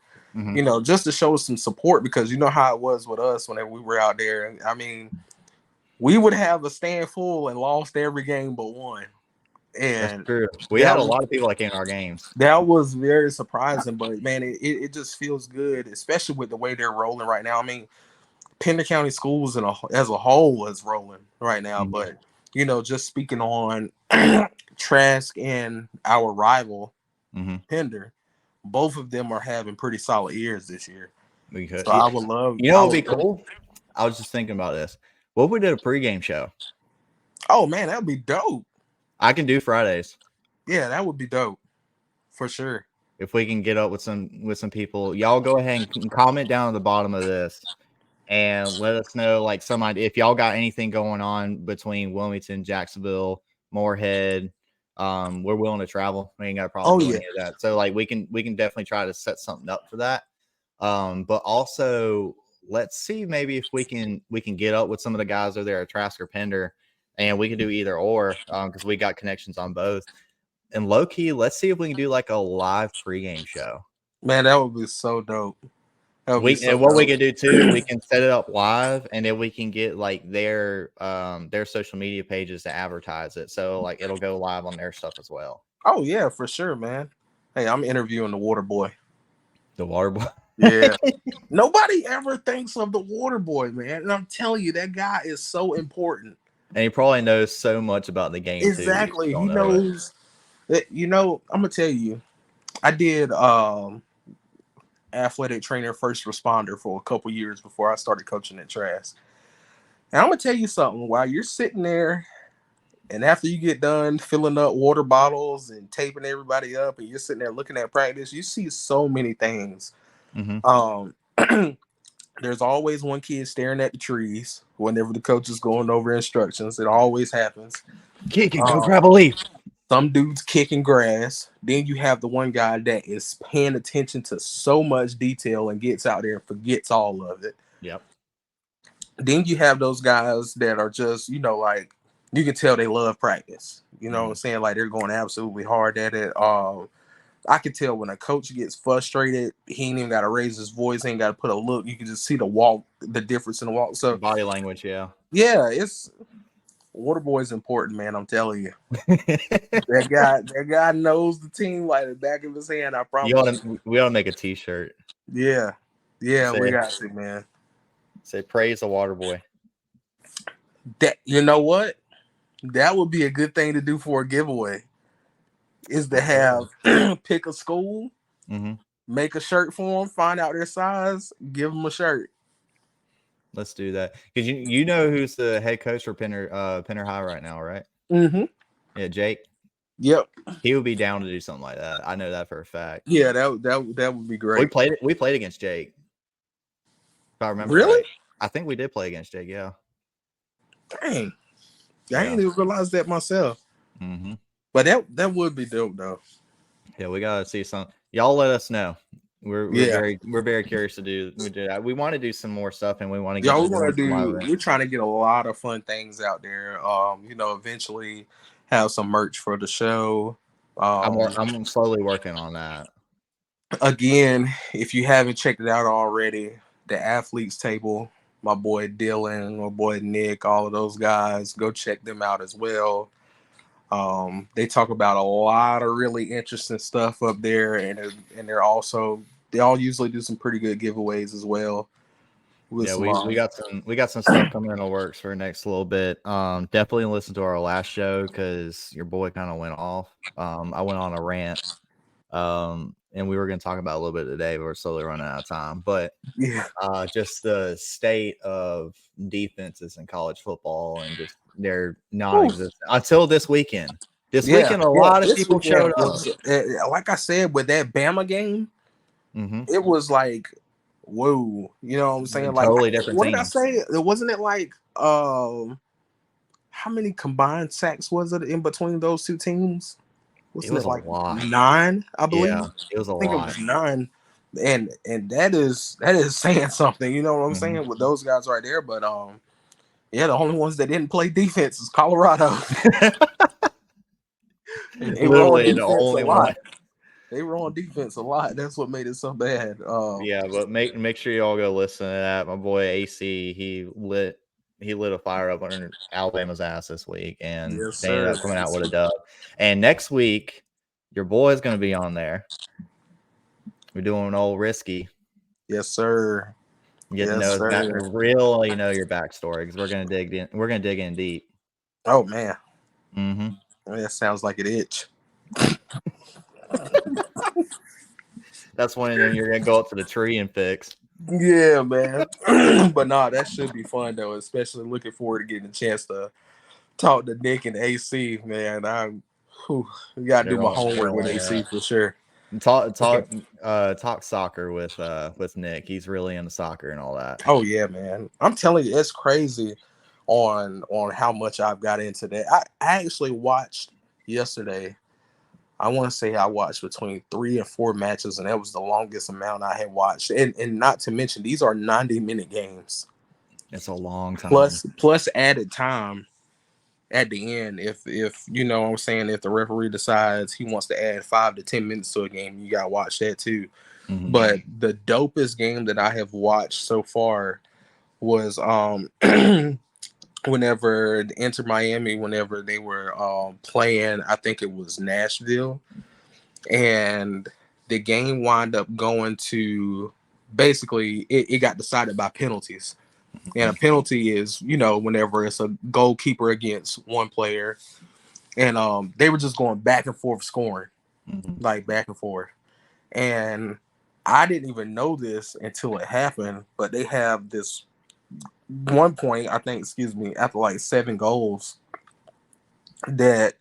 just to show some support, because you know how it was with us whenever we were out there. I mean, we would have a stand full and lost every game but one. That's And true. We had a lot of people that came to our games. that was very surprising, but man, it just feels good, especially with the way they're rolling right now. I mean, Pender County Schools as a whole is rolling right now, but just speaking on Trask and our rival Pender, both of them are having pretty solid years this year. So I would love, what would be cool? I was just thinking about this. What if we did a pregame show? Oh man, that would be dope. I can do Fridays. Yeah, that would be dope for sure. If we can get up with some people, y'all go ahead and comment down at the bottom of this and let us know like some idea if y'all got anything going on between Wilmington, Jacksonville, Moorhead. We're willing to travel. We ain't got a problem doing any of that. So like we can definitely try to set something up for that. But also let's see maybe if we can get up with some of the guys over there at Trask or Pender, and we can do either or because we got connections on both. And low key, let's see if we can do like a live pregame show. Man, that would be so dope. And what we can do too, we can set it up live, and then we can get like their social media pages to advertise it. So like it'll go live on their stuff as well. Oh yeah, for sure, man. Hey, I'm interviewing the Water Boy. The Water Boy. Yeah. Nobody ever thinks of the Water Boy, man. And I'm telling you, that guy is so important. And he probably knows so much about the game exactly. too. He knows that, I'm gonna tell you, I did athletic trainer first responder for a couple years before I started coaching at Trask. And I'm gonna tell you something, while you're sitting there and after you get done filling up water bottles and taping everybody up and you're sitting there looking at practice, you see so many things. There's always one kid staring at the trees whenever the coach is going over instructions. It always happens. Kicking, go grab a leaf. Some dude's kicking grass. Then you have the one guy that is paying attention to so much detail and gets out there and forgets all of it. Yep. Then you have those guys that are just, like you can tell they love practice. You know what I'm saying? Like they're going absolutely hard at it. I can tell when a coach gets frustrated, he ain't even got to raise his voice, he ain't got to put a look. You can just see the difference in the walk. So body language, yeah. Yeah, it's Water Boy's important, man. I'm telling you. that guy knows the team like the back of his hand. I promise. We ought to make a T-shirt. Yeah, we got to, man. Say praise the Water Boy. That you know what? That would be a good thing to do for a giveaway. Is to have pick a school, make a shirt for them, find out their size, give them a shirt. Let's do that, because you know who's the head coach for Pender High right now, right? Yeah, Jake. Yep, he would be down to do something like that. I know that for a fact. Yeah, that would be great. We played against Jake. If I remember, really, right. I think we did play against Jake. Yeah. Dang, I didn't even realize that myself. But that would be dope, though. Yeah, we gotta see some. Y'all let us know. We're very curious to do that. We want to do some more stuff, and we want to get. We're trying to get a lot of fun things out there. Eventually have some merch for the show. I'm slowly working on that. Again, if you haven't checked it out already, the athletes table. My boy Dylan, my boy Nick, all of those guys, go check them out as well. They talk about a lot of really interesting stuff up there, and they all usually do some pretty good giveaways as well. Yeah, we got some stuff coming in the works for the next little bit. Definitely listen to our last show because your boy kind of went off. I went on a rant. And we were going to talk about a little bit today, but we're slowly running out of time. But just the state of defenses in college football and just their non-existent until this weekend. This weekend, a lot of people showed up. Like I said, with that Bama game, it was like, whoa, you know what I'm saying? Like, totally different. What did I say? Wasn't it like, how many combined sacks was it in between those two teams? It wasn't was it a like lot. 9? I believe. Yeah, it was a I think it lot. was 9, and that is saying something. You know what I'm Mhm. saying with those guys right there. But yeah, the only ones that didn't play defense is Colorado, and they were on Literally the defense a only one. lot. They were on defense a lot. That's what made it so bad. Yeah, but make sure y'all go listen to that. My boy AC, he lit a fire up under Alabama's ass this week, and Yes, they ended sir. up coming out with a dub. And next week, your boy is going to be on there. We're doing an old risky, Yes, sir. getting to Yes, know his back, sir. really know your backstory because we're going to dig in. We're going to dig in deep. Oh man, Mm-hmm. that sounds like an itch. That's when you're going to go up to the tree and fix. Yeah, man. But nah, that should be fun though. Especially looking forward to getting a chance to talk to Nick and AC. Man, I got to do my They're homework with on AC that. for sure. Talk soccer with Nick. He's really into soccer and all that. Oh yeah, man. I'm telling you, it's crazy on how much I've got into that. I actually watched yesterday. I want to say I watched between 3 and 4 matches, and that was the longest amount I had watched. And not to mention, these are 90-minute games It's a long time. plus added time at the end. If you know what I'm saying, if the referee decides he wants to add 5 to 10 minutes to a game, you gotta watch that too. Mm-hmm. But the dopest game that I have watched so far was whenever the Inter Miami, whenever they were playing, I think it was Nashville, and the game wound up going to basically it got decided by penalties. And a penalty is, whenever it's a goalkeeper against one player, and they were just going back and forth scoring, Mm-hmm. like back and forth. And I didn't even know this until it happened, but they have this one point, I think, excuse me, after like 7 goals, that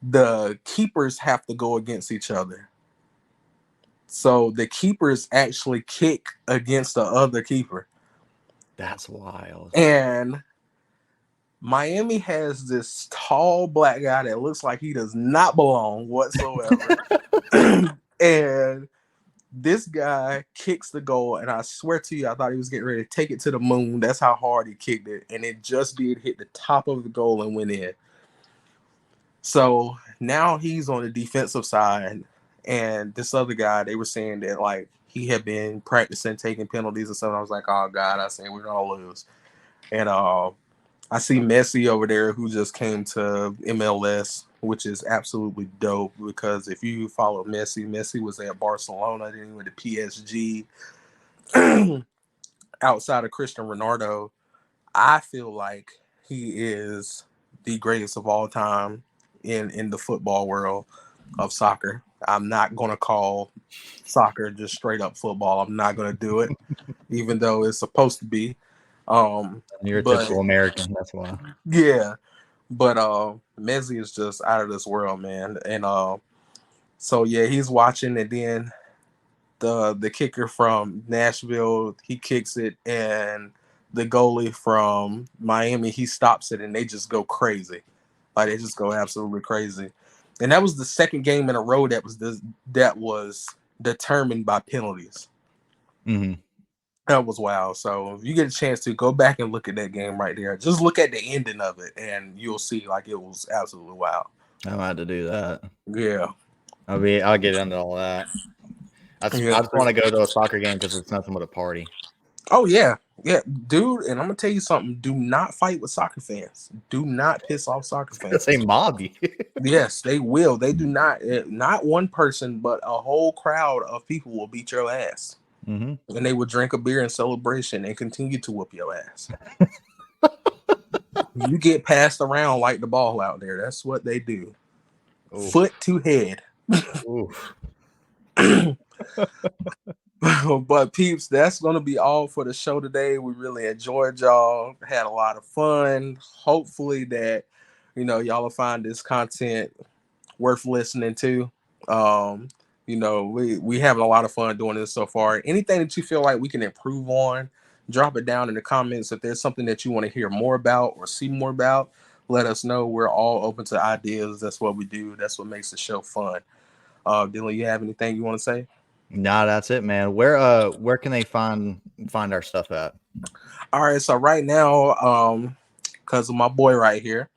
the keepers have to go against each other. So the keepers actually kick against the other keeper. That's wild. And Miami has this tall black guy that looks like he does not belong whatsoever. And this guy kicks the goal, and I swear to you, I thought he was getting ready to take it to the moon. That's how hard he kicked it. And it just did hit the top of the goal and went in. So now he's on the defensive side, and this other guy, they were saying that like he had been practicing taking penalties and stuff. I was like, oh God, I said we're gonna lose. And I see Messi over there who just came to MLS, which is absolutely dope because if you follow Messi, Messi was at Barcelona, then he went to PSG. Outside of Cristiano Ronaldo, I feel like he is the greatest of all time in the football world of soccer. I'm not going to call soccer just straight up football. I'm not going to do it, even though it's supposed to be. You're a But typical American. That's why. yeah, but Messi is just out of this world, man. And so yeah, he's watching, and then the kicker from Nashville, he kicks it, and the goalie from Miami, he stops it, and they just go crazy. Like they just go absolutely crazy. And that was the second game in a row that was determined by penalties. Mm-hmm. That was wild. So if you get a chance to go back and look at that game right there, just look at the ending of it, and you'll see like it was absolutely wild. I'm about to do that. Yeah. I'll get into all that. I just want to go to a soccer game because it's nothing but a party. Oh yeah, yeah, dude. And I'm gonna tell you something. Do not fight with soccer fans. Do not piss off soccer fans. They mob you. Yes, they will. They do not. Not one person, but a whole crowd of people will beat your ass, Mm-hmm. and they will drink a beer in celebration and continue to whoop your ass. You get passed around like the ball out there. That's what they do. Oof. Foot to head. Oof. But peeps, that's going to be all for the show today. We really enjoyed y'all. Had a lot of fun. Hopefully that, y'all will find this content worth listening to. We having a lot of fun doing this so far. Anything that you feel like we can improve on, drop it down in the comments. If there's something that you want to hear more about or see more about, let us know. We're all open to ideas. That's what we do. That's what makes the show fun. Dylan, you have anything you want to say? Nah, that's it, man. Where can they find our stuff at? All right, so right now, because of my boy right here,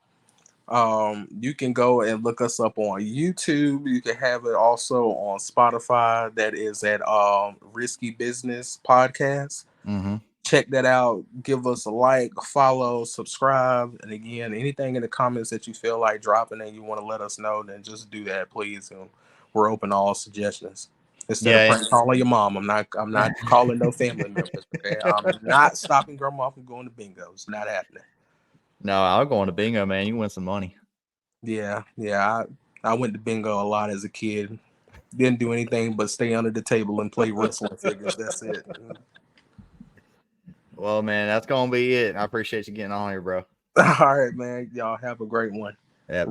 you can go and look us up on YouTube. You can have it also on Spotify. That is at Risky Business Podcast. Mm-hmm. Check that out. Give us a like, follow, subscribe, and again, anything in the comments that you feel like dropping and you want to let us know, then just do that, please. And we're open to all suggestions. Instead of Yeah. prank calling your mom, I'm not calling no family members. Okay, I'm not stopping grandma from going to bingo. It's not happening. No, I'll go on to bingo, man. You win some money. Yeah. I went to bingo a lot as a kid. Didn't do anything but stay under the table and play wrestling figures. That's it. Well, man, that's gonna be it. I appreciate you getting on here, bro. All right, man. Y'all have a great one. Yeah.